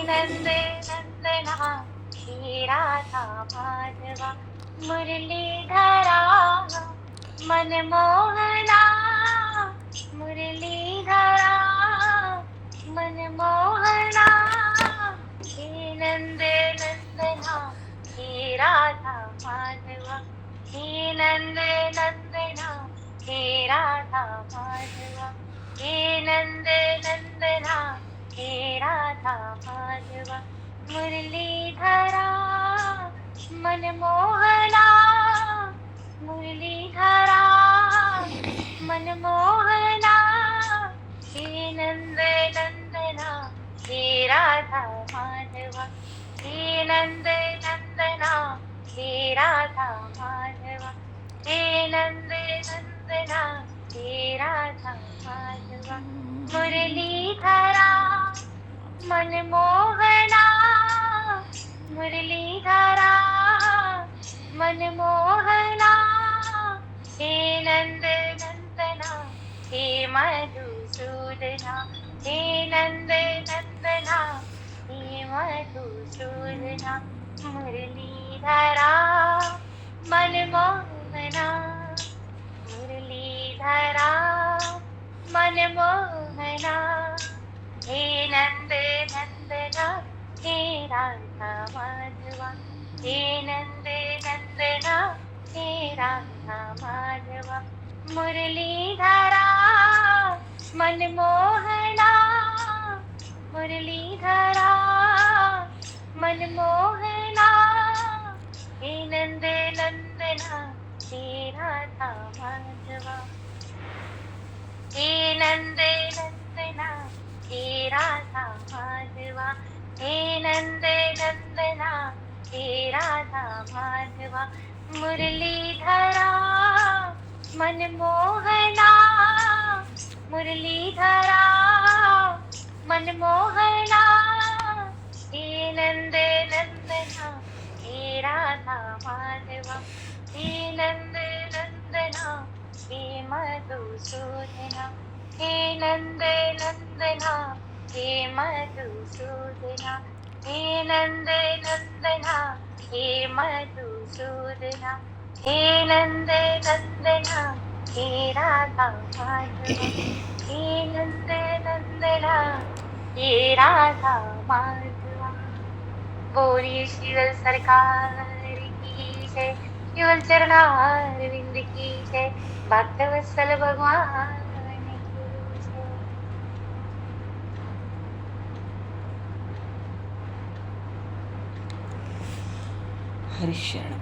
नंद नंदना हे राधा माधवा मुरलीधरा मनमोहना मुरलीधरा मनमोहना हे नंद नंदना हे राधा माधवा हे नंद नंदना हे राधा माधवा हे नंद नंदना हे राधा माधवा मुरलीधरा मनमोहना मुरलीधरा मनमोहना हे नंद नंदना हे राधा माधवा हे नंद नंदना हे राधा माधवा हे नंद नंदना हे राधा माधवा मुरलीधरा मनमोहना मुरलीधरा मनमोहना हे नंद नंदना हे मधुसूदना हे नंद नंदना हे मधुसूदना मुरलीधरा मनमोहना मुरलीधरा मनमोहना हे नंद नंदना हे राधा माधवा हे नंद नंदना हे राधा माधवा मुरलीधरा मनमोहना मुरलीधरा मनमोहना हे नंद नंदना हे राधा माधवा हे नंद नंदना हे राधा माधवा हे नंद नंदना हे राधा माधवा मुरलीधरा मनमोहना मुरलीधरा मनमोहना हे नंद नंदना हे राधा माधवा हे नंद नंदना हे मधुसूदना हे नंद नंदना हे मधुसूदना हे नंद नंदना हे मधुसूदना हे नंद नंदना हे राधा माधवा हे नंद नंदना हे राधा माधवा। बोलिए शिवल सरकार की जय, शिवल चरणारविंद की जय, भक्तवत्सल भगवान हरिशरण।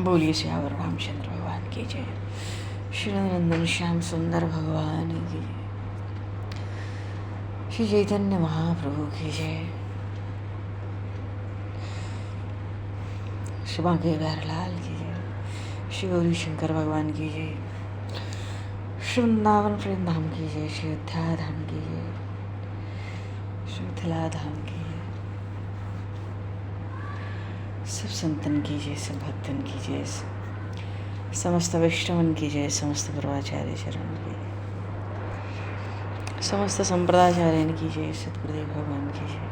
बोलिए श्यावर रामचंद्र भगवान की जय, श्री नंदन श्याम सुंदर भगवान की जय, श्री चैतन्य महाप्रभु की जय, श्री बांके बिहारीलाल की जय, श्री गौरी शंकर भगवान की जय, श्री वृंदावन प्रेम धाम की जय, श्री अयोध्या धाम की जय, श्री मिथिला धाम की जय, सब संतन की जय, सब भक्तन की जय, समस्त वैष्णवन की जय, समस्त पूर्वाचार्य चरण की जय, समस्त संप्रदाचार्यन की जय, सतगुरुदेव भगवान की जय,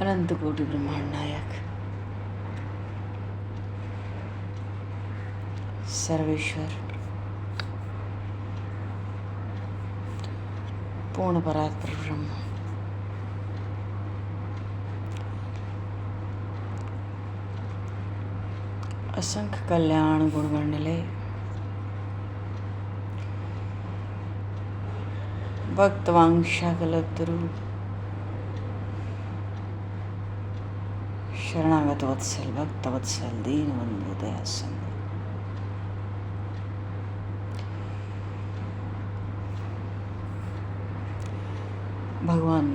अनंत कोटि ब्रह्मांड नायक सर्वेश्वर पूर्ण परात्पर ब्रह्म असंख्य कल्याण गुणगणले भक्तवांशा कल्पतरु शरणागत वत्सल भक्त वत्सल दीनबंधु दयासिंधु भगवान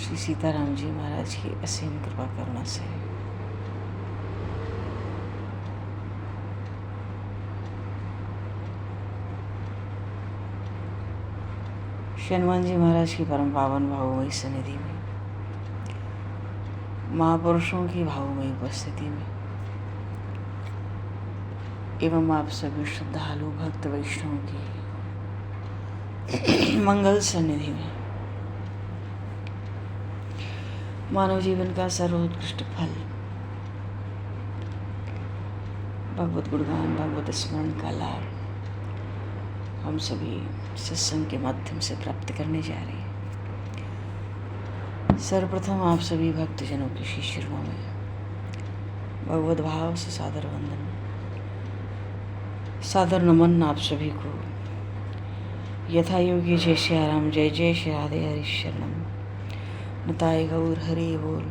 श्री सीताराम जी महाराज की असीम कृपा करुणा से हनुमान जी महाराज की परम पावन भावमयी सनिधि में, महापुरुषों की भावमयी उपस्थिति में एवं आप सभी श्रद्धालु भक्त वैष्णव की मंगल सन्निधि में मानव जीवन का सर्वोत्कृष्ट फल भगवत गुणगान, भगवत स्मरण का लाभ हम सभी सत्संग के माध्यम से प्राप्त करने जा रहे हैं। सर्वप्रथम आप सभी भक्तजनों के शिशिरों में भगवत भाव से सादर वंदन, सादर नमन आप सभी को। यथा योगी जय श्री राम, जय जय श्री राधे हरि शरणम, नताय गौर हरि बोल।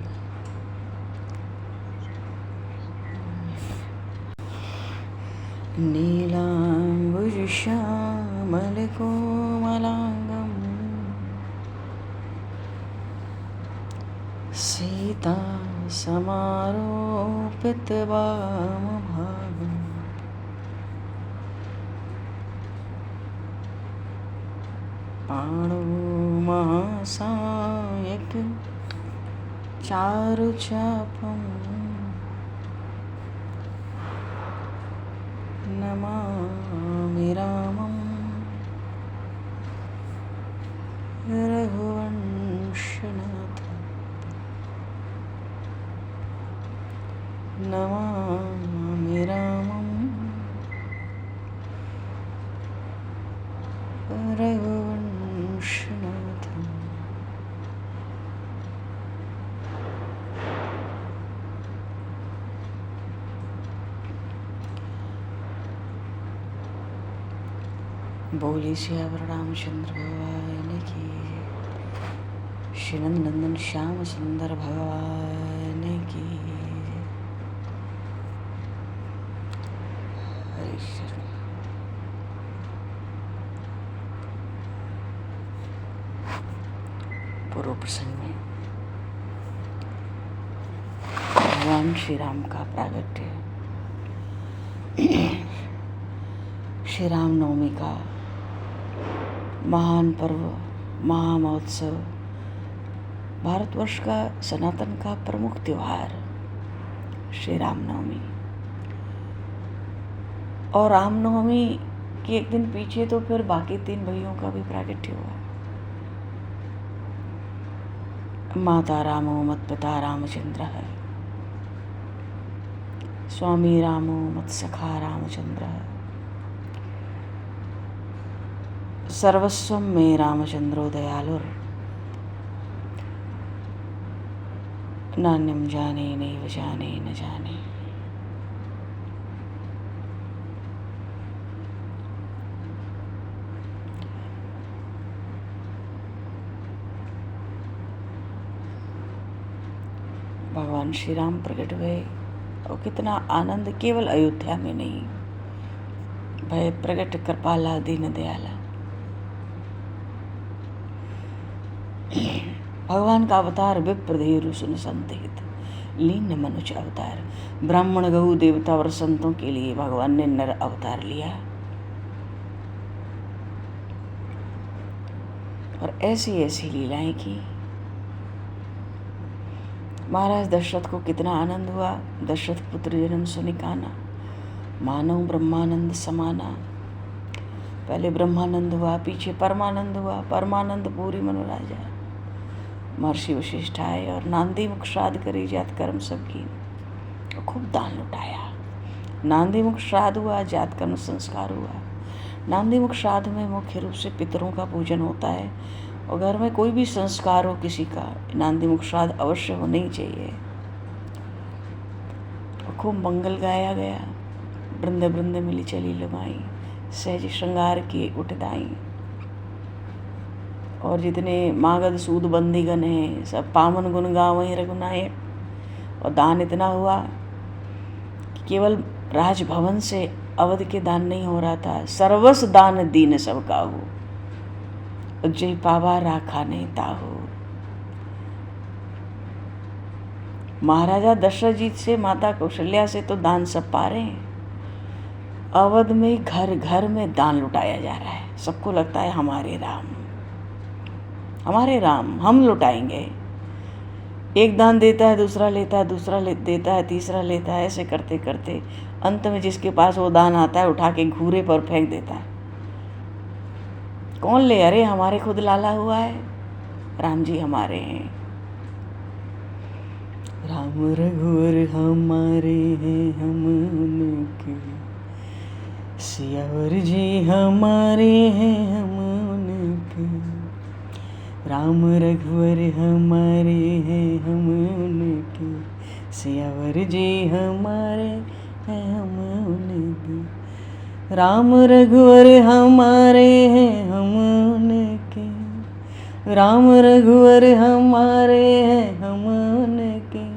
नीलाम्बुजश्यामलकोमलाङ्गं सीता समारोपितवामभागं पाणौ महासायकं चारुचापम् नमामि रामं रघुवंशनाथं, नमामि रामं रघुवंशनाथं। बोली सियावर रामचंद्र भगवान की, श्री नंदन श्याम सुंदर भगवान की। हरे कृष्ण। पूर्व प्रसंग में भगवान श्री राम का प्रागट्य, श्री राम नवमी का महान पर्व, महामहोत्सव, भारतवर्ष का सनातन का प्रमुख त्योहार श्री रामनवमी। और रामनवमी के एक दिन पीछे तो फिर बाकी 3 भाइयों का भी प्रागट्य हुआ। माता रामो मत पिता रामचंद्र है, स्वामी रामो मत सखा रामचंद्र है, सर्वस्वम में रामचंद्रो दयालुर, नान्यम जाने नैव जाने न जाने। भगवान श्री राम प्रकट हुए और कितना आनंद, केवल अयोध्या में नहीं, भय प्रकट कृपाला दीन दयाला। भगवान का अवतार विप्रधेरु सुन संतहित, लीन मनुष्य अवतार। ब्राह्मण गौ देवता और संतों के लिए भगवान ने नर अवतार लिया और ऐसी ऐसी लीलाएं की। महाराज दशरथ को कितना आनंद हुआ। दशरथ पुत्र जन्म सुनि काना, मानव ब्रह्मानंद समाना। पहले ब्रह्मानंद हुआ, पीछे परमानंद हुआ, परमानंद पूरी मनोराजा। महर्षि वशिष्ठ आए और नांदी मुख श्राद्ध करी जात कर्म सबकी, खूब दान लुटाया। नांदी मुख श्राद्ध हुआ, जात कर्म संस्कार हुआ। नांदी मुख श्राद्ध में मुख्य रूप से पितरों का पूजन होता है और घर में कोई भी संस्कार हो किसी का, नांदी मुख श्राद्ध अवश्य होना ही चाहिए। और खूब मंगल गाया गया। वृंद वृंद मिली चली लुमाई, सहज श्रृंगार किए उठदाई। और जितने मागध सूद बंदीगण हैं सब पावन गुण गावहीं रघुनायक। और दान इतना हुआ कि केवल राजभवन से अवध के दान नहीं हो रहा था, सर्वस दान दीन सबका हो, उज्जय पावा राखा नहीं ताहू। महाराजा दशरथ जी से माता कौशल्या से तो दान सब पा रहे हैं, अवध में घर घर में दान लुटाया जा रहा है। सबको लगता है हमारे राम, हमारे राम, हम लुटाएंगे। एक दान देता है, दूसरा लेता है, दूसरा देता है, तीसरा लेता है। ऐसे करते करते अंत में जिसके पास वो दान आता है उठा के घूरे पर फेंक देता है। कौन ले? अरे हमारे खुद लाला हुआ है, राम जी हमारे हैं। राम रघुवर हमारे हैं, हम उनके, सियावर जी हमारे हैं, हम उनके। राम रघुवर हमारे हैं, हम उनके, सियावर जी हमारे हैं, हम उनके। राम रघुवर हमारे हैं, हम उनके। राम रघुवर हमारे हैं, हम उनके,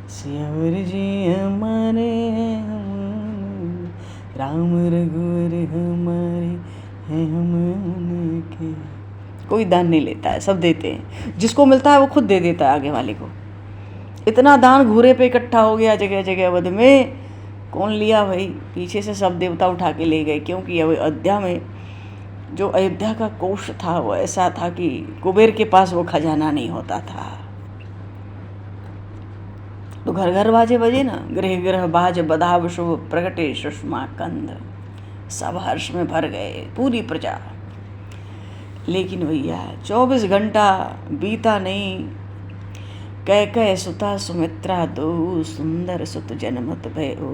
सियावर जी हमारे हैं, हम उनके। राम रघुवर हमारे हैं, हम उनके। कोई दान नहीं लेता है, सब देते हैं। जिसको मिलता है वो खुद दे देता है आगे वाले को। इतना दान घूरे पे इकट्ठा हो गया जगह जगह अवध में। कौन लिया भाई? पीछे से सब देवता उठा के ले गए, क्योंकि अयोध्या में जो अयोध्या का कोष था वो ऐसा था कि कुबेर के पास वो खजाना नहीं होता था। तो घर घर बाजे बजे ना, गृह गृह बाज बधाव शुभ प्रगटे सुषमा कंद। सब हर्ष में भर गए, पूरी प्रजा। लेकिन भैया 24 घंटा बीता नहीं, कैकय सुता सुमित्रा दो, सुंदर सुत जनमत भयो।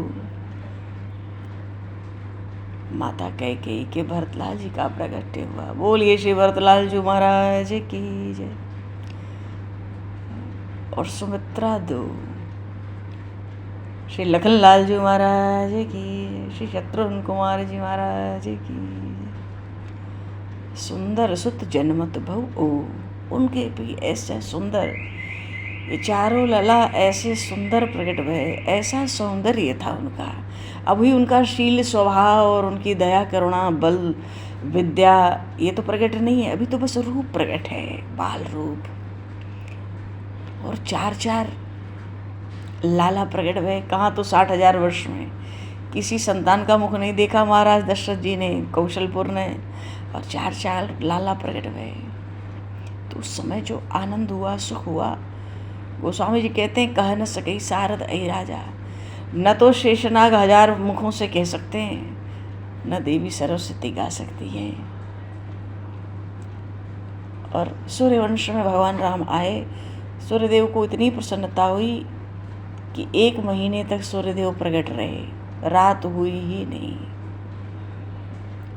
माता कैकेयी के भरतलाल जी का प्रगट्य हुआ। बोलिए श्री भरतलाल जी महाराज की जय। और सुमित्रा दो, श्री लखनलाल जी महाराज की, श्री शत्रुघ्न कुमार जी महाराज की। सुंदर सुत जनमत भव, उनके भी ऐसे सुंदर, ये चारों लला ऐसे सुंदर प्रकट भय, ऐसा सौंदर्य था उनका। अभी उनका शील स्वभाव और उनकी दया करुणा बल विद्या ये तो प्रकट नहीं है, अभी तो बस रूप प्रकट है, बाल रूप। और 4 लाला प्रकट भय। कहाँ तो 60,000 वर्ष में किसी संतान का मुख नहीं देखा महाराज दशरथ जी ने, कौशलपुर ने, और 4 लाला प्रकट भय। तो उस समय जो आनंद हुआ, सुख हुआ, गोस्वामी जी कहते हैं कह न सके सारद ऐ राजा। न तो शेषनाग 1000 मुखों से कह सकते हैं, न देवी सरस्वती गा सकती है। और सूर्यवंश में भगवान राम आए, सूर्यदेव को इतनी प्रसन्नता हुई कि 1 महीने तक सूर्यदेव प्रकट रहे, रात हुई ही नहीं।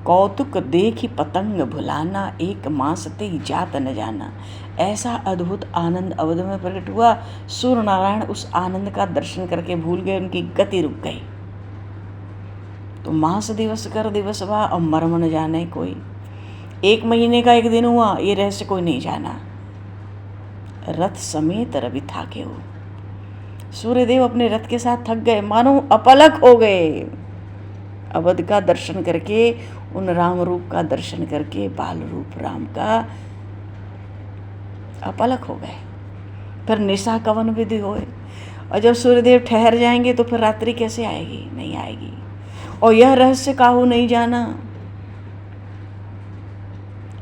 कौतुक देखी पतंग भुलाना, 1 मास ते जात न जाना। ऐसा अद्भुत आनंद अवध में प्रकट हुआ। सूर्य नारायण उस आनंद का दर्शन करके भूल गए, उनकी गति रुक गई। तो मास दिवस कर दिवस हुआ और मर्म न जाने कोई। 1 महीने का 1 दिन हुआ, ये रहस्य कोई नहीं जाना। रथ समेत रवि थाके हो, सूर्यदेव अपने रथ के साथ थक गए, मानो अपलक हो गए। अवध का दर्शन करके, उन राम रूप का दर्शन करके, बाल रूप राम का अपलक हो गए। फिर निशा कवन विधि होए, और जब सूर्यदेव ठहर जाएंगे तो फिर रात्रि कैसे आएगी? नहीं आएगी। और यह रहस्य काहू नहीं जाना।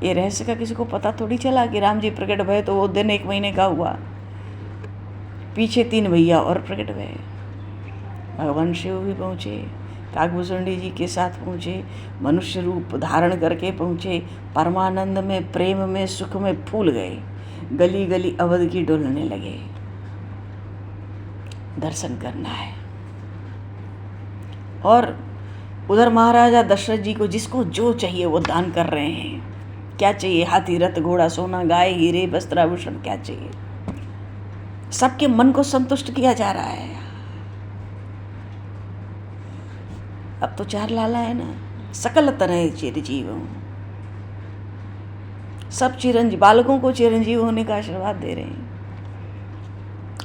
ये रहस्य का किसी को पता थोड़ी चला कि राम जी प्रकट भय तो वो दिन 1 महीने का हुआ। पीछे 3 भैया और प्रकट भय। भगवान शिव भी पहुँचे, काकभूषणी जी के साथ पहुँचे, मनुष्य रूप धारण करके पहुँचे। परमानंद में, प्रेम में, सुख में फूल गए। गली गली अवध की डोलने लगे। दर्शन करना है। और उधर महाराजा दशरथ जी को जिसको जो चाहिए वो दान कर रहे हैं। क्या चाहिए? हाथी, रथ, घोड़ा, सोना, गाय, हीरे, वस्त्र, आभूषण, क्या चाहिए? सबके मन को संतुष्ट किया जा रहा है। अब तो 4 लाला है ना, सकल तनय चिरंजीव। सब चिरंजीव, बालकों को चिरंजीव होने का आशीर्वाद दे रहे हैं।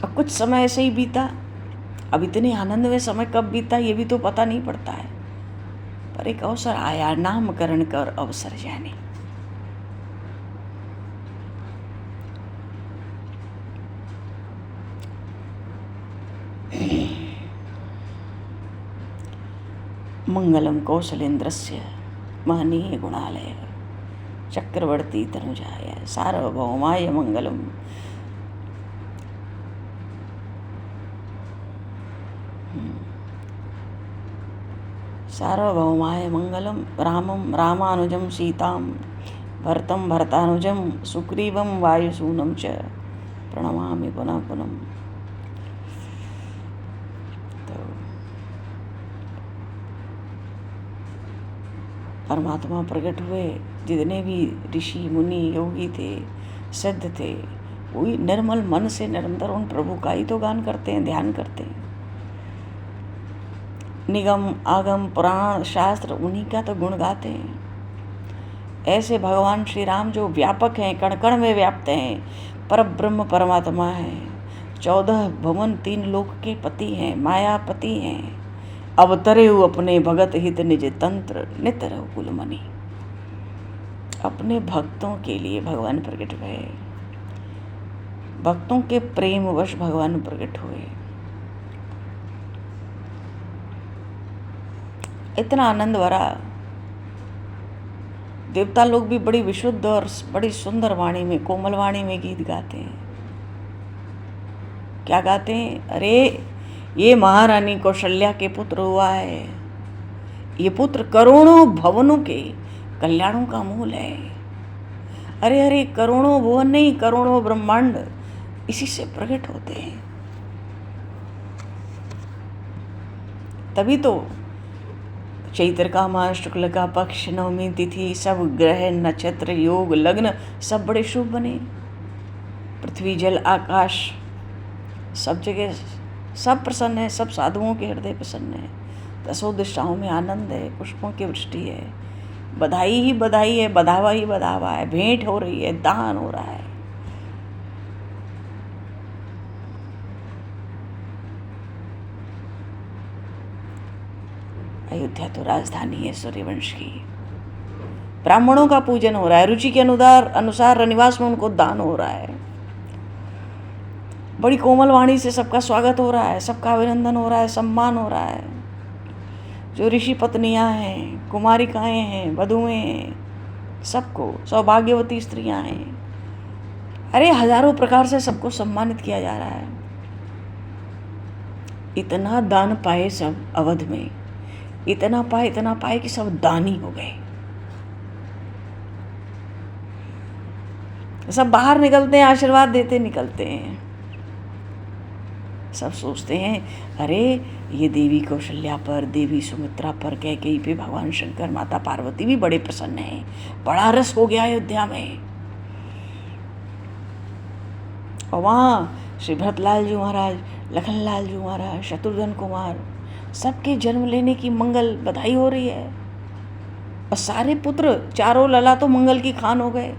अब कुछ समय ऐसे ही बीता। अब इतने आनंद में समय कब बीता ये भी तो पता नहीं पड़ता है। पर एक अवसर आया, नामकरण कर अवसर जाने। मंगलम कौशलेन्द्रस्य महनीय गुणालय, चक्रवर्ती तनुजाय सार्वभौमाय मंगलम। सार्वभौमाय मंगलम रामम रामानुजम सीताम भरतम भरतानुजम सुग्रीवम वायुसूनम च प्रणमामि पुनः पुनः। तो परमात्मा प्रकट हुए, जितने भी ऋषि मुनि योगी थे, सिद्ध थे, वही निर्मल मन से निरंतर उन प्रभु का ही तो गान करते हैं, ध्यान करते हैं। निगम आगम पुराण शास्त्र उन्हीं का तो गुण गाते हैं। ऐसे भगवान श्री राम जो व्यापक हैं, कण कण में व्याप्त हैं, पर ब्रह्म परमात्मा हैं, 14 भुवन 3 लोक के पति हैं, मायापति हैं। अवतरे हु अपने भगत हित निज तंत्र नित रहो कुलमणि। अपने भक्तों के लिए भगवान प्रकट हुए, भक्तों के प्रेम वश भगवान प्रकट हुए। इतना आनंद भरा, देवता लोग भी बड़ी विशुद्ध और बड़ी सुंदर वाणी में, कोमल वाणी में गीत गाते हैं। क्या गाते हैं? अरे ये महारानी कौशल्या के पुत्र हुआ है, ये पुत्र करोड़ों भवनों के कल्याणों का मूल है। अरे अरे करोड़ों भुवन नहीं, करोड़ों ब्रह्मांड इसी से प्रकट होते हैं। तभी तो चैत्र का मास, शुक्ल का पक्ष, नवमी तिथि, सब ग्रह नक्षत्र योग लग्न सब बड़े शुभ बने। पृथ्वी जल आकाश सब जगह सब प्रसन्न है, सब साधुओं के हृदय प्रसन्न है। 10 दिशाओं में आनंद है, पुष्पों की वृष्टि है, बधाई ही बधाई है, बधावा ही बधावा है, भेंट हो रही है, दान हो रहा है। अयोध्या तो राजधानी है सूर्यवंश की। ब्राह्मणों का पूजन हो रहा है, रुचि के अनुसार रनिवास में उनको दान हो रहा है। बड़ी कोमल वाणी से सबका स्वागत हो रहा है, सबका अभिनंदन हो रहा है, सम्मान हो रहा है। जो ऋषि पत्नियां हैं, कुमारिकाएं हैं, वधुएं हैं, सबको, सौभाग्यवती स्त्रियां हैं, अरे हजारों प्रकार से सबको सम्मानित किया जा रहा है। इतना दान पाए सब अवध में, इतना पाए कि सब दानी हो गए। सब बाहर निकलते हैं, आशीर्वाद देते निकलते हैं। सब सोचते हैं अरे ये देवी कौशल्या पर, देवी सुमित्रा पर, कैकेयी पे भगवान शंकर, माता पार्वती भी बड़े प्रसन्न हैं, बड़ा रस हो गया अयोध्या में। और वहाँ श्री भरतलाल जी महाराज, लखनलाल जी महाराज, शत्रुघ्न कुमार, सबके जन्म लेने की मंगल बधाई हो रही है। और सारे पुत्र, चारों लला तो मंगल की खान हो गए,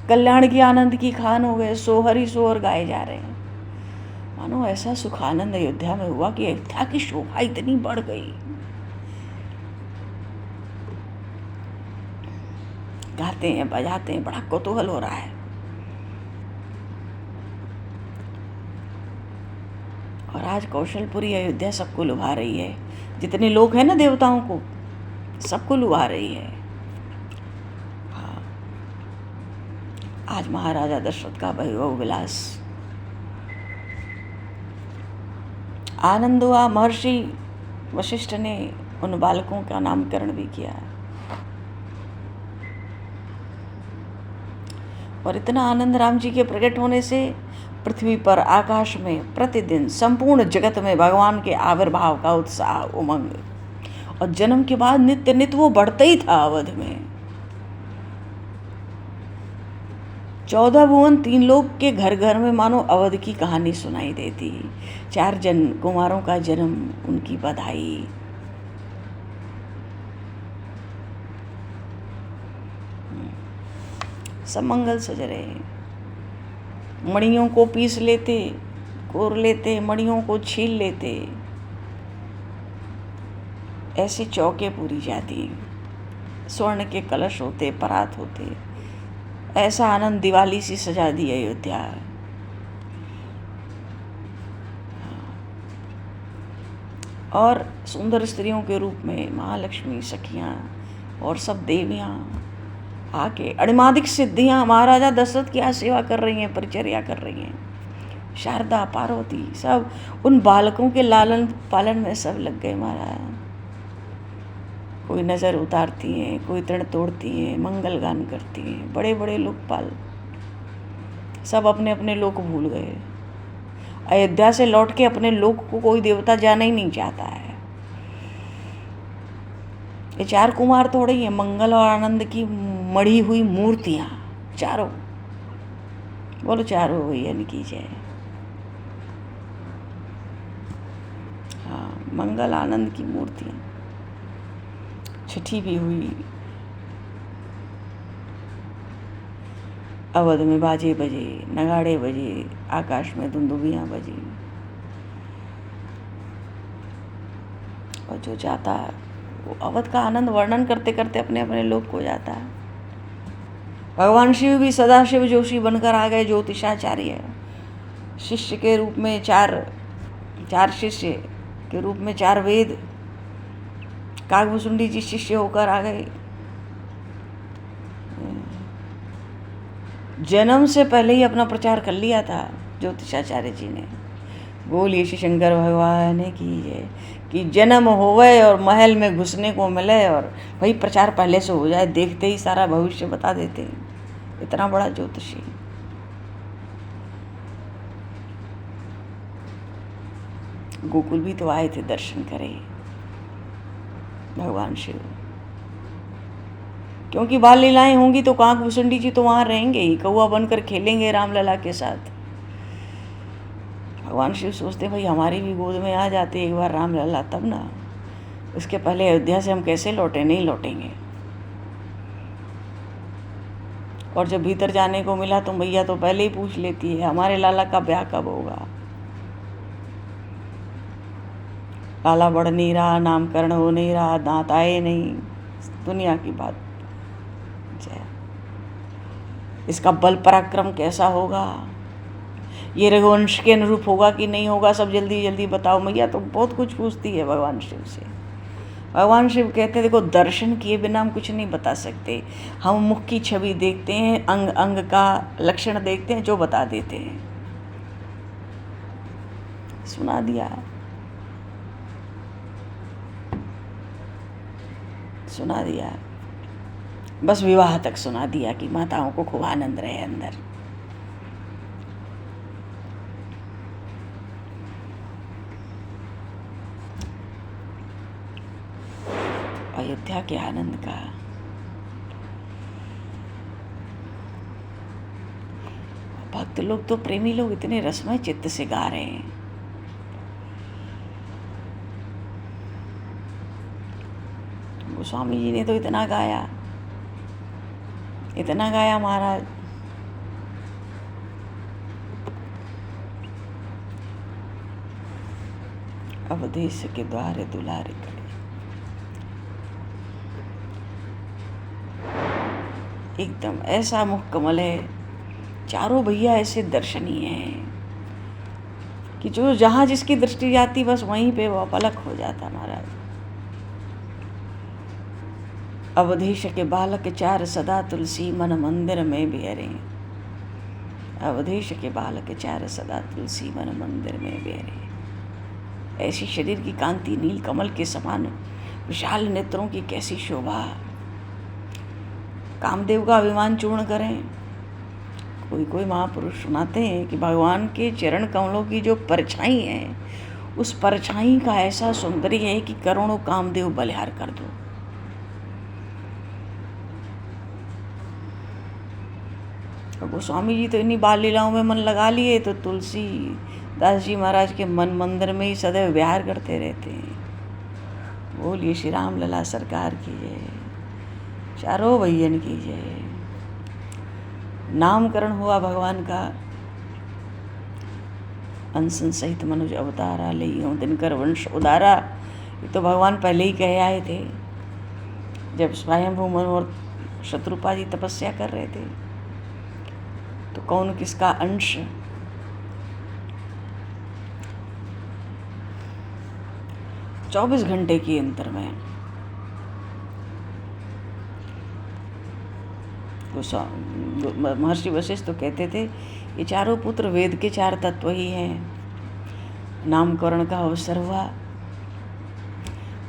कल्याण की, आनंद की खान हो गए। सोहर ही सोहर गाए जा रहे हैं। मानो ऐसा सुख आनंद अयोध्या में हुआ कि अयोध्या की शोभा इतनी बढ़ गई। गाते हैं, बजाते हैं, बड़ा कौतूहल हो रहा है। और आज कौशलपुरी अयोध्या सबको लुभा रही है। जितने लोग हैं ना देवताओं को, सबको लुभा रही है। हाँ, आज महाराजा दशरथ का वैभव विलास आनंद हुआ। महर्षि वशिष्ठ ने उन बालकों का नामकरण भी किया। और इतना आनंद राम जी के प्रकट होने से पृथ्वी पर, आकाश में प्रतिदिन संपूर्ण जगत में भगवान के आविर्भाव का उत्साह, उमंग। और जन्म के बाद नित्य नित्य वो बढ़ता ही था अवध में। 14 भुवन 3 लोग के घर घर में मानो अवध की कहानी सुनाई देती। 4 कुमारों का जन्म, उनकी बधाई। सब मंगल सज रहे। मणियों को पीस लेते, कोर लेते, मणियों को छील लेते, ऐसे चौके पूरी जाती। स्वर्ण के कलश होते, परात होते। ऐसा आनंद दिवाली सी सजा दी अयोध्या। और सुंदर स्त्रियों के रूप में महालक्ष्मी, सखियाँ और सब देवियाँ आके, अणिमादिक सिद्धियाँ महाराजा दशरथ की सेवा कर रही हैं, परिचर्या कर रही हैं। शारदा, पार्वती सब उन बालकों के लालन पालन में सब लग गए महाराज। कोई नज़र उतारती हैं, कोई तृण तोड़ती हैं, मंगल गान करती हैं। बड़े बड़े लोकपाल सब अपने अपने लोक भूल गए। अयोध्या से लौट के अपने लोक को कोई देवता जाना ही नहीं चाहता है। ये 4 कुमार थोड़े ही हैं, मंगल और आनंद की मढ़ी हुई मूर्तियाँ चारों। बोलो चारों भैया की जय। हाँ, मंगल आनंद की मूर्तियाँ। छठी भी हुई। अवध में बाजे बजे, नगाड़े बजे, आकाश में दुंदुभियाँ बजी। और जो जाता है वो अवध का आनंद वर्णन करते करते अपने अपने लोक को जाता है। भगवान शिव भी सदाशिव जोशी बनकर आ गए, ज्योतिषाचार्य शिष्य के रूप में। चार शिष्य के रूप में 4 वेद। कागभूषुंडी जी शिष्य होकर आ गए। जन्म से पहले ही अपना प्रचार कर लिया था ज्योतिषाचार्य जी ने। बोलिए श्री शंकर भगवान की जय। कि जन्म होवे और महल में घुसने को मिले और भाई प्रचार पहले से हो जाए, देखते ही सारा भविष्य बता देते हैं। इतना बड़ा ज्योतिषी। गोकुल भी तो आए थे दर्शन करे भगवान शिव, क्योंकि बाल लीलाएं होंगी तो काकभूषुंडी जी तो वहाँ रहेंगे ही, कौआ बनकर खेलेंगे रामलला के साथ। भगवान शिव सोचते भाई हमारी भी गोद में आ जाते एक बार रामलला, तब ना। उसके पहले अयोध्या से हम कैसे लौटे, नहीं लौटेंगे। और जब भीतर जाने को मिला तो मैया तो पहले ही पूछ लेती है हमारे लाला का ब्याह कब होगा। लाला बढ़ नहीं रहा, नामकरण हो नहीं रहा, दांत आए नहीं, दुनिया की बात। इसका बल पराक्रम कैसा होगा, ये रघुवंश के अनुरूप होगा कि नहीं होगा, सब जल्दी जल्दी बताओ। मैया तो बहुत कुछ पूछती है भगवान शिव से। भगवान शिव कहते हैं देखो दर्शन किए बिना हम कुछ नहीं बता सकते। हम मुख की छवि देखते हैं, अंग अंग का लक्षण देखते हैं, जो बता देते हैं। सुना दिया, सुना दिया, बस विवाह तक सुना दिया कि माताओं को खूब आनंद रहे अंदर। अयोध्या के आनंद का। भक्त लोग तो, प्रेमी लोग इतने रसमय चित्त से गा रहे हैं। गोस्वामी जी ने तो इतना गाया, इतना गाया महाराज। अवधेश के द्वारे दुलारे खड़े, एकदम ऐसा मुख कमल है। चारों भैया ऐसे दर्शनीय हैं कि जो जहाँ जिसकी दृष्टि जाती बस वहीं पे वो पलक हो जाता महाराज। अवधेश के बालक 4 सदा तुलसी मन मंदिर में बिहरे। अवधेश के बालक 4 सदा तुलसी मन मंदिर में बिहरे। ऐसी शरीर की कांति नील कमल के समान, विशाल नेत्रों की कैसी शोभा। कामदेव का अभिमान चूर्ण करें। कोई कोई महापुरुष सुनाते हैं कि भगवान के चरण कमलों की जो परछाई है, उस परछाई का ऐसा सौंदर्य है कि करोड़ों कामदेव बलिहार कर दो। गोस्वामी जी तो इन्हीं बाल लीलाओं में मन लगा लिए, तो तुलसी दास जी महाराज के मन मंदिर में ही सदैव विहार करते रहते हैं। बोलिए श्री राम लला सरकार की जय, चारों भैयन की जय। नामकरण हुआ भगवान का। अंसन सहित मनुज अवतारा लइयो दिनकर वंश उदारा। ये तो भगवान पहले ही कह आए थे जब स्वयंभू मनु और शत्रुपा जी तपस्या कर रहे थे। तो कौन किसका अंश। चौबीस घंटे के अंतर में महर्षि वशिष्ठ तो कहते थे ये चारों पुत्र वेद के 4 तत्व ही हैं। नामकरण का अवसर हुआ,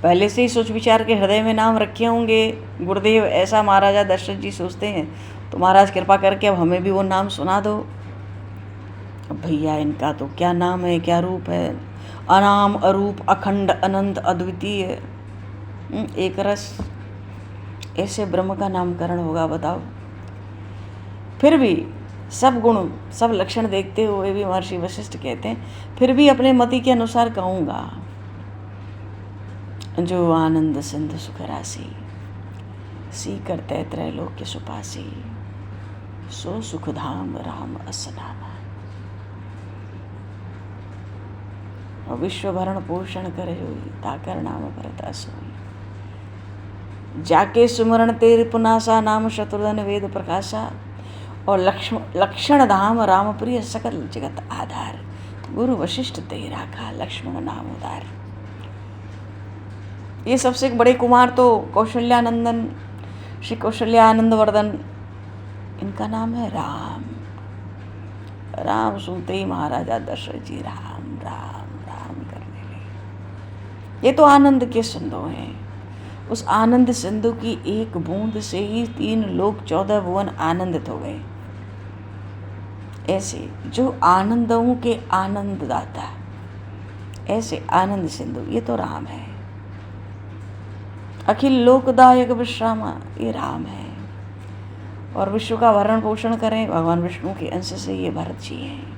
पहले से ही सोच विचार के हृदय में नाम रखे होंगे गुरुदेव, ऐसा महाराजा दशरथ जी सोचते हैं, तो महाराज कृपा करके अब हमें भी वो नाम सुना दो। अब भैया इनका तो क्या नाम है, क्या रूप है, अनाम अरूप अखंड अनंत अद्वितीय एक रस, ऐसे ब्रह्म का नामकरण होगा बताओ। फिर भी सब गुण सब लक्षण देखते हुए भी महर्षि वशिष्ठ कहते हैं फिर भी अपने मति के अनुसार कहूँगा, जो आनंद सिंधु सुख राशि, सी करते त्रैलोक्य सुपासी, सो सुखधाम राम असनामा। और विश्व भरण पोषण करे जोई, ताकर नाम भरत असोई। जाके सुमरण तेरे पुनासा, नाम शत्रुधन वेद प्रकाशा। और लक्षण धाम राम प्रिय, सकल जगत आधार। गुरु वशिष्ठ ते राखा, लक्ष्मण नाम उदार। ये सबसे बड़े कुमार तो कौशल्यानंदन, श्री कौशल्यानंद वर्धन, इनका नाम है राम। राम सुनते ही महाराजा दशरथ जी राम राम राम करने लगे। ये तो आनंद के सिंधु हैं। उस आनंद सिंधु की एक बूंद से ही 3 लोक 14 भुवन आनंदित हो गए। ऐसे जो आनंदों के आनंद दाता, ऐसे आनंद सिंधु ये तो राम है। अखिल लोकदायक विश्रामा, ये राम है। और विश्व का भरण पोषण करें भगवान विष्णु के अंश से ये भरत जी हैं।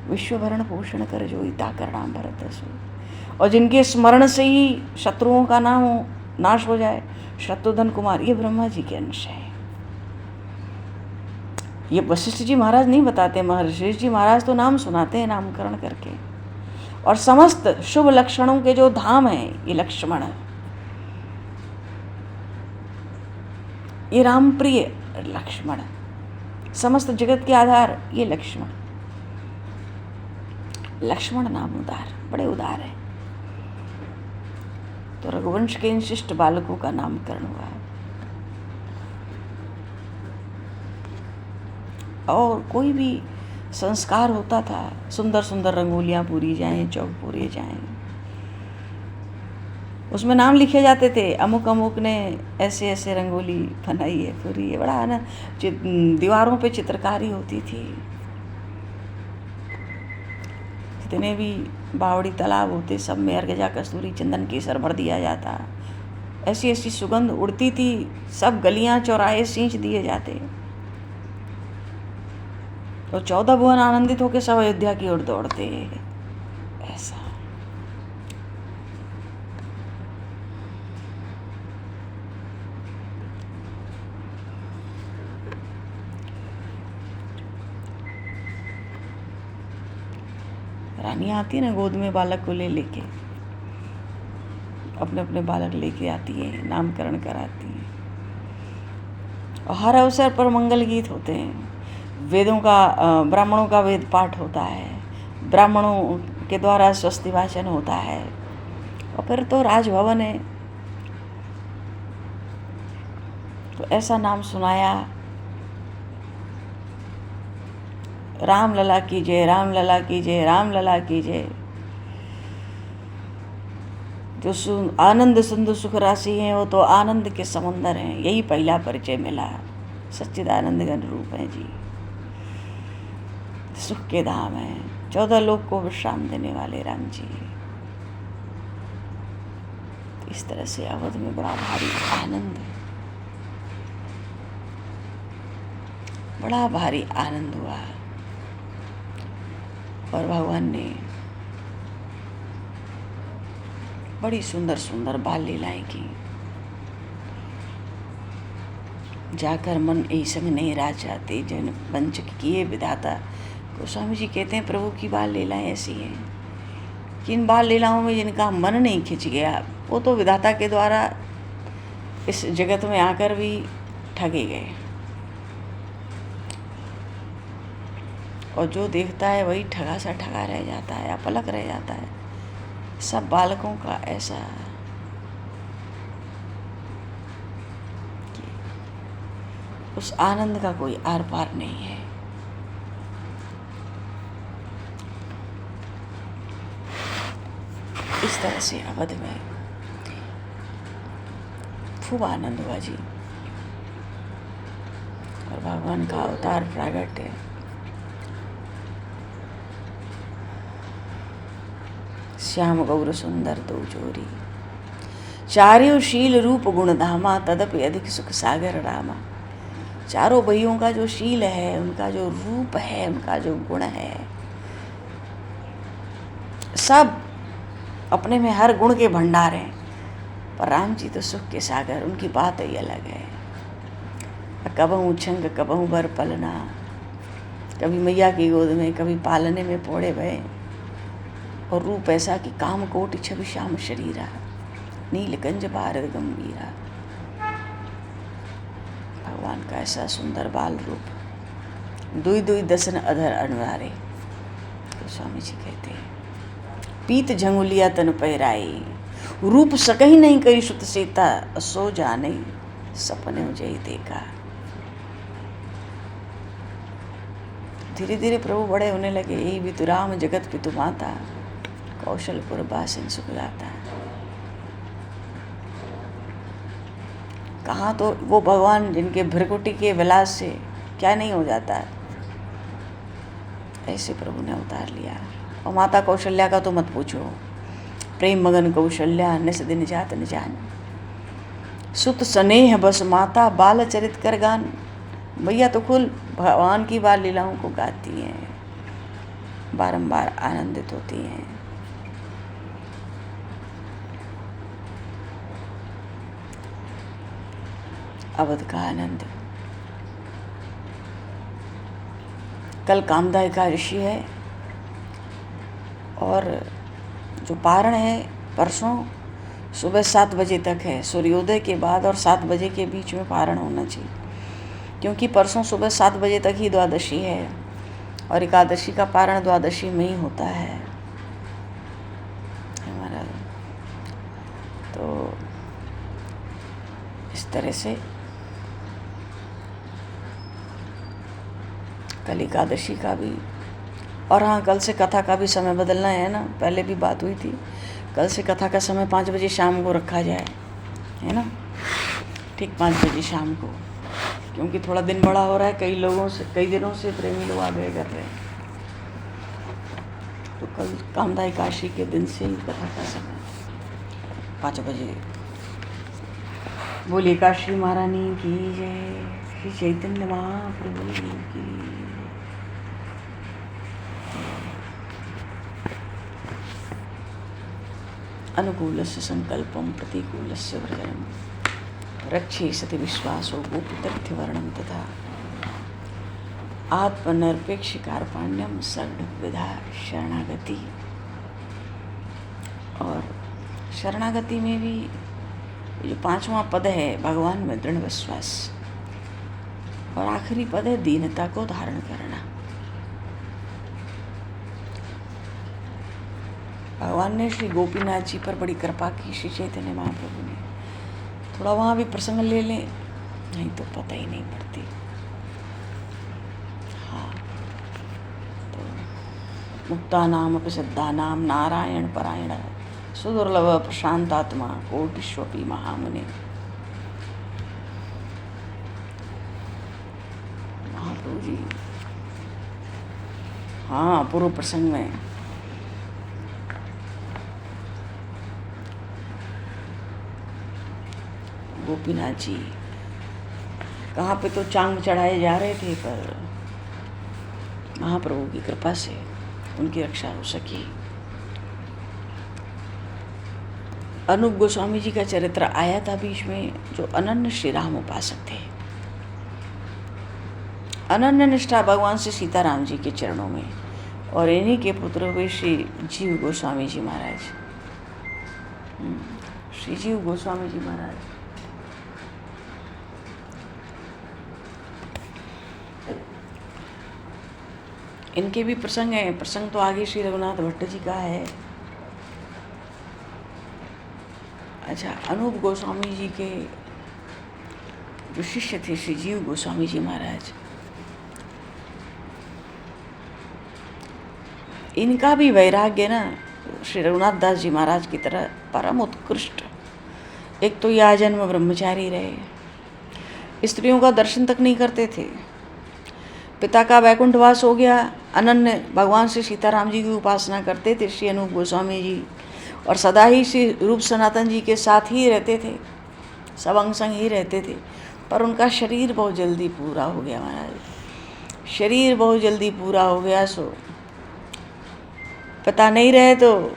विश्व भरण पोषण कर जो ताकर नाम भरत असु। और जिनके स्मरण से ही शत्रुओं का नाम नाश हो जाए, शत्रुधन कुमार, ये ब्रह्मा जी के अंश है। ये वशिष्ठ जी महाराज नहीं बताते, महर्षि जी महाराज तो नाम सुनाते हैं नामकरण करके। और समस्त शुभ लक्षणों के जो धाम हैं, ये लक्ष्मण, ये राम प्रिय लक्ष्मण, समस्त जगत के आधार ये लक्ष्मण। लक्ष्मण नाम उदार, बड़े उदार है। तो रघुवंश के इन शिष्ट बालकों का नामकरण हुआ। और कोई भी संस्कार होता था, सुंदर सुंदर रंगोलियां पूरी जाएं, चौक पूरे जाएं, उसमें नाम लिखे जाते थे, अमुक अमुक ने ऐसे ऐसे रंगोली बनाई है, पूरी है। बड़ा है ना, दीवारों पे चित्रकारी होती थी। जितने भी बावड़ी तालाब होते सब में अर्गजा कस्तूरी चंदन केसर भर दिया जाता। ऐसी ऐसी सुगंध उड़ती थी, सब गलियां चौराहे सींच दिए जाते। तो 14 भुवन आनंदित होकर सब अयोध्या की ओर दौड़ते। ऐसा रानी आती है ना, गोद में बालक को लेके, अपने अपने बालक लेके आती है, नामकरण कराती है। और हर अवसर पर मंगल गीत होते हैं। वेदों का, ब्राह्मणों का वेद पाठ होता है, ब्राह्मणों के द्वारा स्वस्ति वाचन होता है। और फिर तो राजभवन है। तो ऐसा नाम सुनाया, राम लला की जय, राम लला की जय, राम लला की जय। जो आनंद सिंधु सुख राशि हैं, वो तो आनंद के समंदर हैं। यही पहला परिचय मिला, सच्चिदानंद घन रूप है जी, सुख के धाम है, 14 लोक को विश्राम देने वाले राम जी। इस तरह से अवध में बड़ा भारी आनंद, बड़ा भारी आनंद हुआ। और भगवान ने बड़ी सुंदर सुंदर बाल लीलाएं की। जाकर मन ऐसंग नहीं राजा, तेजन पंचक किए विधाता। गोस्वामी जी कहते हैं प्रभु की बाल लीलाएं ऐसी हैं कि इन बाल लीलाओं में जिनका मन नहीं खिंच गया, वो तो विधाता के द्वारा इस जगत में आकर भी ठगे गए। और जो देखता है वही ठगा सा ठगा रह जाता है, अपलक रह जाता है। सब बालकों का ऐसा कि उस आनंद का कोई आर पार नहीं है। इस तरह से अवध में खूब आनंद हुआ जी। और भगवान का अवतार प्रकट है। श्याम गौर सुंदर दो जोरी, चार्यो शील रूप गुण धामा, तदपि अधिक सुख सागर रामा। चारों भाइयों का जो शील है, उनका जो रूप है, उनका जो गुण है, सब अपने में हर गुण के भंडार हैं, पर राम जी तो सुख के सागर, उनकी बात ही अलग है। कबहू उछंग कबहू बर पलना, कभी मैया की गोद में, कभी पालने में पोड़े भय। और रूप ऐसा कि काम कोटि छवि श्याम शरीरा, नीलकंज भारत गंभीरा। भगवान का ऐसा सुंदर बाल रूप, दुई दुई दसन अधर अनवारे, तो स्वामी जी कहते हैं। पीत झंगुलिया तन पहराई, रूप सकही नहीं करी सुत सीता, सो जाने सपने जय देखा। धीरे धीरे प्रभु बड़े होने लगे। यही भी तो राम जगत पितु माता, कौशलपुर बासिन सुखदाता। कहाँ तो वो भगवान जिनके भ्रकुटी के विलास से क्या नहीं हो जाता है, ऐसे प्रभु ने अवतार लिया। और माता कौशल्या का तो मत पूछो, प्रेम मगन कौशल्या निस दिन जात न जान, सुत स्नेह बस माता बाल चरित कर गान। भैया तो खुल भगवान की बाल लीलाओं को गाती हैं, बारंबार आनंदित होती हैं। अवध का आनंद। कल कामदा एकादशी है और जो पारण है परसों सुबह 7 बजे तक है। सूर्योदय के बाद और 7 बजे के बीच में पारण होना चाहिए, क्योंकि परसों सुबह 7 बजे तक ही द्वादशी है और एकादशी का पारण द्वादशी में ही होता है हमारा। तो इस तरह से कल एकादशी का भी, और हाँ कल से कथा का भी समय बदलना है ना, पहले भी बात हुई थी। कल से कथा का समय 5 बजे शाम को रखा जाए, है ना, ठीक 5 बजे शाम को, क्योंकि थोड़ा दिन बड़ा हो रहा है। कई दिनों से प्रेमी लोग आगे कर रहे हैं। तो कल कामदा एकादशी के दिन से ही कथा का समय 5 बजे। बोलिए काशी महारानी की जय, श्री चैतन्य महाप्रभु की। अनुकूलस्य संकल्पम प्रतिकूलस्य वर्जनम, रक्षे सति विश्वासो गोपतथ्यवर्णम तथा आत्मनिरपेक्ष कार्पाण्यम सर्वविधा शरणागति। और शरणागति में भी जो 5वां पद है भगवान में दृढ़ विश्वास, और आखिरी पद है दीनता को धारण करना। भगवान ने श्री गोपीनाथ जी पर बड़ी कृपा की, श्री चैतन्य महाप्रभु ने। थोड़ा वहाँ भी प्रसंग ले लें, नहीं तो पता ही नहीं पड़ती। हाँ, तो मुक्तानाम अपि सिद्धानाम नारायण परायण, सुदुर्लभ प्रशांतात्मा कोटिष्वपि महामुने। महाप्रभु जी हाँ पूर्व प्रसंग में गोपीनाथ जी कहाँ पे तो चांग चढ़ाए जा रहे थे, पर महाप्रभु की कृपा से उनकी रक्षा हो सकी। अनूप गोस्वामी जी का चरित्र आया था बीच में, जो अनन्य श्री राम उपासक थे। अनन्य निष्ठा भगवान से सीताराम जी के चरणों में, और इन्हीं के पुत्र हुए श्री जीव गोस्वामी जी महाराज। श्री जीव गोस्वामी जी महाराज इनके भी प्रसंग हैं। प्रसंग तो आगे श्री रघुनाथ भट्ट जी का है। अच्छा, अनूप गोस्वामी जी के जो शिष्य थे श्री जीव गोस्वामी जी महाराज, इनका भी वैराग्य ना श्री रघुनाथ दास जी महाराज की तरह परम उत्कृष्ट। एक तो ये आजन्म ब्रह्मचारी रहे, स्त्रियों का दर्शन तक नहीं करते थे। पिता का वैकुंठवास हो गया, अनन्य भगवान श्री सीताराम जी की उपासना करते थे श्री अनूप गोस्वामी जी, और सदा ही श्री रूप सनातन जी के साथ ही रहते थे, सब अंग संग ही रहते थे। पर उनका शरीर बहुत जल्दी पूरा हो गया महाराज, शरीर बहुत जल्दी पूरा हो गया। सो पिता नहीं रहे तो,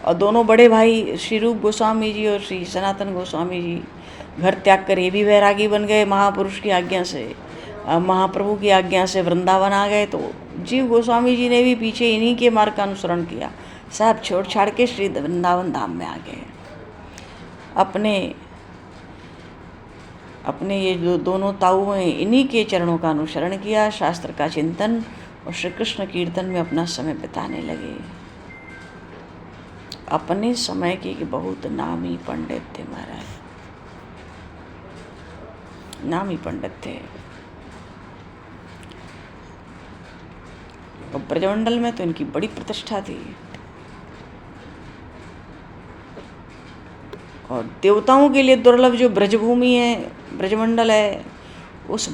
और दोनों बड़े भाई श्री रूप गोस्वामी जी और श्री सनातन गोस्वामी जी घर त्याग कर ये भी वैरागी बन गए महापुरुष की आज्ञा से, महाप्रभु की आज्ञा से वृंदावन आ गए। तो जीव गोस्वामी जी ने भी पीछे इन्हीं के मार्ग का अनुसरण किया, सब छोड़ छाड़ के श्री वृंदावन धाम में आ गए। अपने ये जो दोनों ताऊ हैं इन्हीं के चरणों का अनुसरण किया, शास्त्र का चिंतन और श्री कृष्ण कीर्तन में अपना समय बिताने लगे। अपने समय के बहुत नामी पंडित थे महाराज, नामी पंडित थे। और ब्रजमंडल में तो इनकी बड़ी प्रतिष्ठा थी, और देवताओं के लिए दुर्लभ जो ब्रजभूमि है, ब्रजमंडल है, उस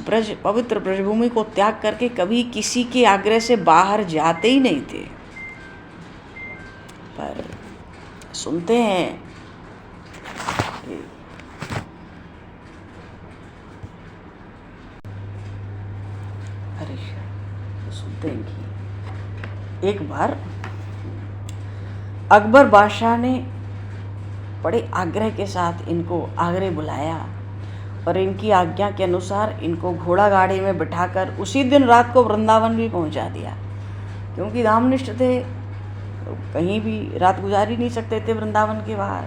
पवित्र ब्रजभूमि को त्याग करके कभी किसी के आग्रह से बाहर जाते ही नहीं थे। पर सुनते हैं सुनते हैं कि एक बार अकबर बादशाह ने बड़े आग्रह के साथ इनको आगरे बुलाया, और इनकी आज्ञा के अनुसार इनको घोड़ा गाड़ी में बिठाकर उसी दिन रात को वृंदावन भी पहुंचा दिया। क्योंकि धामनिष्ठ थे, तो कहीं भी रात गुजार ही नहीं सकते थे वृंदावन के बाहर।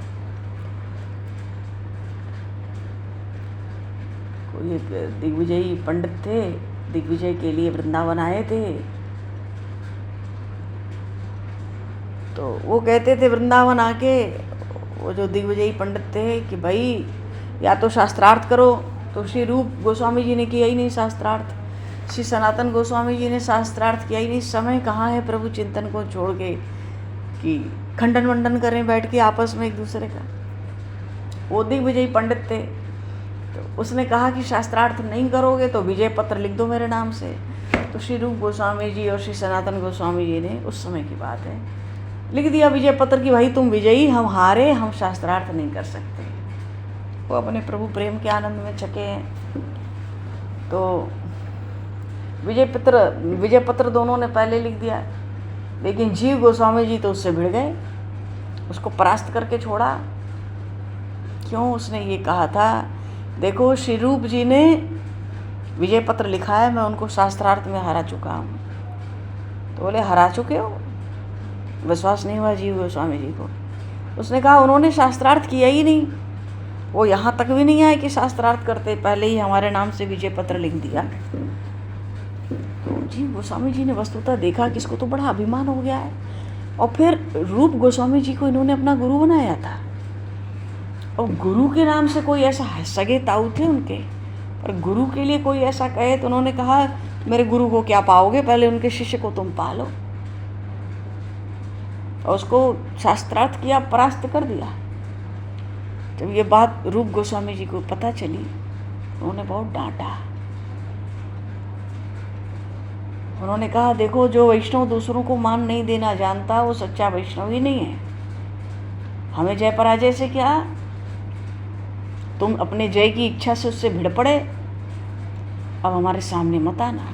कोई एक दिग्विजयी पंडित थे, दिग्विजय के लिए वृंदावन आए थे। तो वो कहते थे वृंदावन आके, वो जो दिग्विजयी पंडित थे, कि भाई या तो शास्त्रार्थ करो। तो श्री रूप गोस्वामी जी ने किया ही नहीं शास्त्रार्थ, श्री सनातन गोस्वामी जी ने शास्त्रार्थ किया ही नहीं। समय कहाँ है प्रभु चिंतन को छोड़ के कि खंडन वंडन करें बैठ के आपस में एक दूसरे का। वो दिग्विजयी पंडित थे, तो उसने कहा कि शास्त्रार्थ नहीं करोगे तो विजय पत्र लिख दो मेरे नाम से। तो श्री रूप गोस्वामी जी और श्री सनातन गोस्वामी जी ने, उस समय की बात है, लिख दिया विजय पत्र कि भाई तुम विजयी, हम हारे, हम शास्त्रार्थ नहीं कर सकते। वो अपने प्रभु प्रेम के आनंद में छके हैं। तो विजय पत्र दोनों ने पहले लिख दिया, लेकिन जीव गोस्वामी जी तो उससे भिड़ गए, उसको परास्त करके छोड़ा। क्यों? उसने ये कहा था, देखो श्री रूप जी ने विजय पत्र लिखा है, मैं उनको शास्त्रार्थ में हरा चुका हूँ। तो बोले हरा चुके हो? विश्वास नहीं हुआ जीव गोस्वामी जी को। उसने कहा उन्होंने शास्त्रार्थ किया ही नहीं, वो यहाँ तक भी नहीं आए कि शास्त्रार्थ करते, पहले ही हमारे नाम से विजय पत्र लिख दिया। तो जीव गोस्वामी जी ने वस्तुतः देखा कि इसको तो बड़ा अभिमान हो गया है, और फिर रूप गोस्वामी जी को इन्होंने अपना गुरु बनाया था, और गुरु के नाम से कोई ऐसा, सगे ताऊ थे उनके, पर गुरु के लिए कोई ऐसा कहे तो उन्होंने कहा मेरे गुरु को क्या पाओगे, पहले उनके शिष्य को तुम पालो। और उसको शास्त्रार्थ किया, परास्त कर दिया। जब ये बात रूप गोस्वामी जी को पता चली, उन्होंने बहुत डांटा। उन्होंने कहा देखो, जो वैष्णव दूसरों को मान नहीं देना जानता वो सच्चा वैष्णव ही नहीं है। हमें जय पराजय से क्या, तुम अपने जय की इच्छा से उससे भिड़ पड़े, अब हमारे सामने मत आना।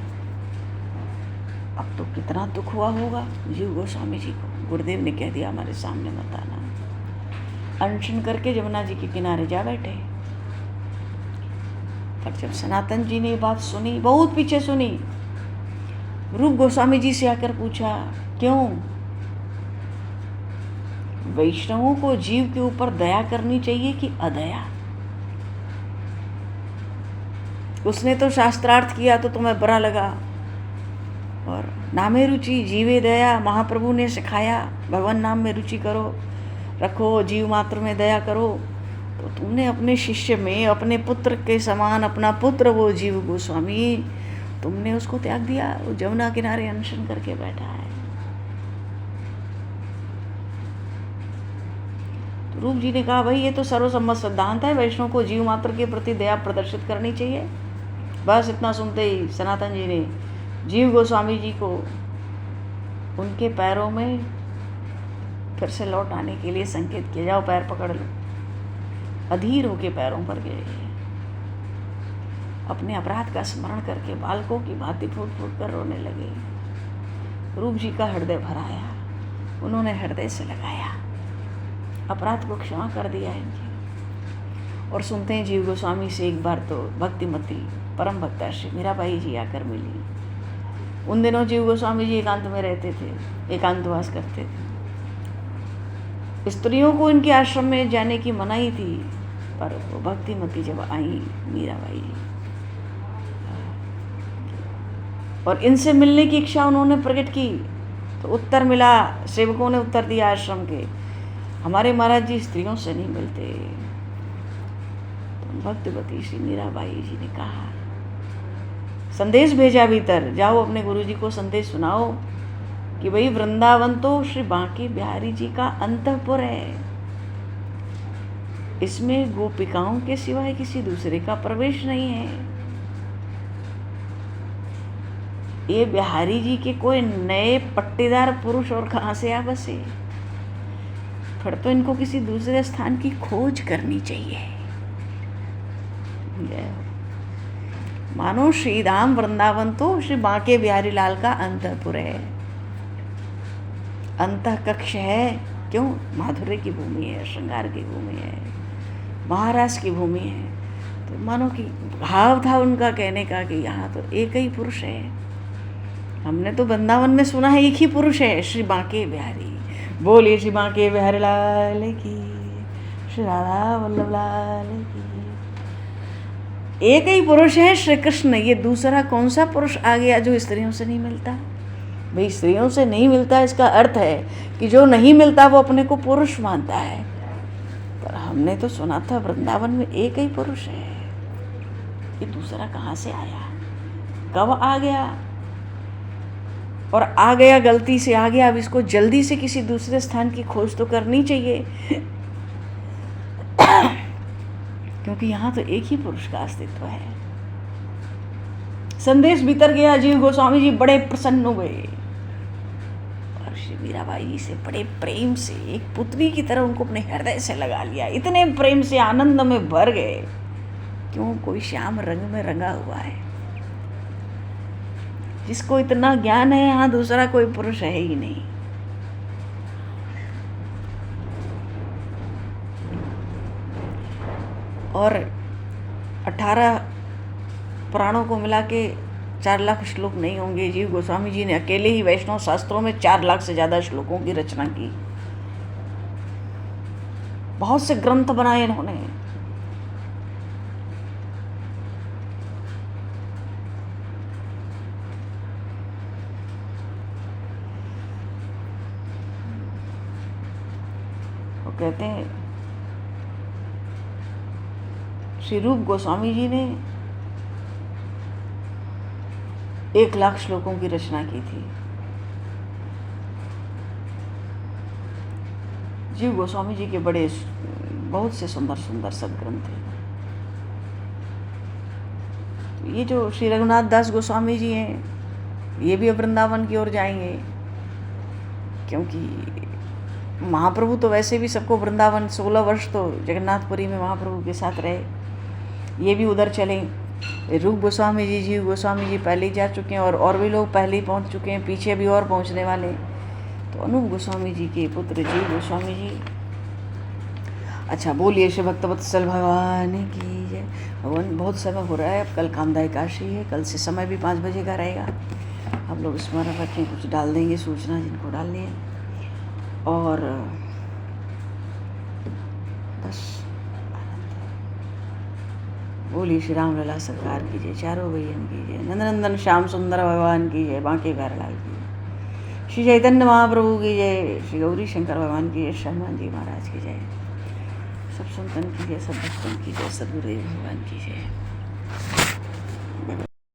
अब तो कितना दुख हुआ होगा जीव गोस्वामी जी को। गुरुदेव ने कह दिया हमारे सामने मत आना। अनशन करके जमुना जी के किनारे जा बैठे। पर जब सनातन जी ने ये बात सुनी, बहुत पीछे सुनी, रूप गोस्वामी जी से आकर पूछा क्यों? वैष्णवों को जीव के ऊपर दया करनी चाहिए कि अदया? उसने तो शास्त्रार्थ किया तो तुम्हें बुरा लगा, और नामे रुचि जीवे दया, महाप्रभु ने सिखाया भगवान नाम में रुचि करो, रखो, जीव मात्र में दया करो। तो तुमने अपने शिष्य में, अपने पुत्र के समान, अपना पुत्र वो जीव गोस्वामी, तुमने उसको त्याग दिया। वो जमुना किनारे अनशन करके बैठा है। रूप जी ने कहा, भाई ये तो सर्वसम्मत सिद्धांत है, वैष्णव को जीव मात्र के प्रति दया प्रदर्शित करनी चाहिए। बस इतना सुनते ही सनातन जी ने जीव गोस्वामी जी को उनके पैरों में फिर से लौट आने के लिए संकेत किया, जाओ पैर पकड़ लो। अधीर होके पैरों पर गिरे, अपने अपराध का स्मरण करके बालकों की भांति फूट फूट कर रोने लगे। रूप जी का हृदय भर आया, उन्होंने हृदय से लगाया, अपराध को क्षमा कर दिया इनके। और सुनते हैं जीव गोस्वामी से एक बार तो भक्तिमती परम भक्ता श्री मीराबाई जी आकर मिली। उन दिनों जीव गोस्वामी जी एकांत में रहते थे, एकांतवास करते थे। स्त्रियों को इनके आश्रम में जाने की मनाही थी, पर वो भक्तिमती जब आई मीराबाई जी और इनसे मिलने की इच्छा उन्होंने प्रकट की, तो उत्तर मिला, सेवकों ने उत्तर दिया आश्रम के, हमारे महाराज जी स्त्रियों से नहीं मिलते। तो भक्तिवती श्री मीराबाई जी ने कहा, संदेश भेजा भीतर, जाओ अपने गुरु जी को संदेश सुनाओ कि भाई वृंदावन तो श्री बांके बिहारी जी का अंतःपुर है, इसमें गोपिकाओं के सिवाय किसी दूसरे का प्रवेश नहीं है। ये बिहारी जी के कोई नए पट्टेदार पुरुष और कहाँ से आ बसे, फिर तो इनको किसी दूसरे स्थान की खोज करनी चाहिए। मानो श्री धाम वृंदावन तो श्री बांके बिहारी लाल का अंतःपुर है, अंतः कक्ष है। क्यों? माधुर्य की भूमि है, श्रृंगार की भूमि है, महाराज की भूमि है। तो मानो कि भाव था उनका कहने का कि यहाँ तो एक ही पुरुष है। हमने तो वृंदावन में सुना है एक ही पुरुष है, श्री बांके बिहारी। बोलिए श्री बांके बिहारी लाल की, श्री राधा वल्लभ लाल की। एक ही पुरुष है श्री कृष्ण, ये दूसरा कौन सा पुरुष आ गया जो स्त्रियों से नहीं मिलता? भाई स्त्रियों से नहीं मिलता, इसका अर्थ है कि जो नहीं मिलता वो अपने को पुरुष मानता है। पर हमने तो सुना था वृंदावन में एक ही पुरुष है, ये दूसरा कहाँ से आया, कब आ गया? और आ गया, गलती से आ गया, अब इसको जल्दी से किसी दूसरे स्थान की खोज तो करनी चाहिए, क्योंकि यहाँ तो एक ही पुरुष का अस्तित्व है। संदेश भीतर गया, जीव गोस्वामी जी बड़े प्रसन्न हुए और श्री मीराबाई जी से बड़े प्रेम से, एक पुत्री की तरह उनको अपने हृदय से लगा लिया। इतने प्रेम से आनंद में भर गए, क्यों? कोई श्याम रंग में रंगा हुआ है, जिसको इतना ज्ञान है यहाँ दूसरा कोई पुरुष है ही नहीं। और 18 पुराणों को मिला के 4 लाख श्लोक नहीं होंगे। जीव गोस्वामी जी ने अकेले ही वैष्णव शास्त्रों में 4 लाख से ज़्यादा श्लोकों की रचना की। बहुत से ग्रंथ बनाए इन्होंने। वो कहते हैं श्री रूप गोस्वामी जी ने 1 लाख श्लोकों की रचना की थी। जीव गोस्वामी जी के बड़े बहुत से सुंदर सुंदर सदग्रंथ हैं। तो ये जो श्री रघुनाथ दास गोस्वामी जी हैं, ये भी अब वृंदावन की ओर जाएंगे, क्योंकि महाप्रभु तो वैसे भी सबको वृंदावन 16 वर्ष तो जगन्नाथपुरी में महाप्रभु के साथ रहे, ये भी उधर चले। रूप गोस्वामी जी, जीव गोस्वामी जी पहले ही जा चुके हैं और भी लोग पहले ही पहुंच चुके हैं, पीछे भी और पहुंचने वाले। तो अनूप गोस्वामी जी के पुत्र जीव गोस्वामी जी। अच्छा, बोलिए श्री भक्तवत्सल भगवान की जय। भगवान बहुत समय हो रहा है, अब कल कामदा एकादशी है, कल से समय भी 5 बजे का रहेगा। हम लोग स्मरण रखें, कुछ डाल देंगे सूचना जिनको डालनी है। और बस बोलिए श्री राम लला सरकार की जय, चारों भैयन की जय, नंदनंदन श्याम सुंदर भगवान की जय, बांके बिहारी लाल की जय, श्री चैतन्य महाप्रभु की जय, श्री गौरी शंकर भगवान की जय, हनुमान जी महाराज की जय, सब संतन की जय, सब भक्तों की जय, सद्गुरुदेव भगवान की जय।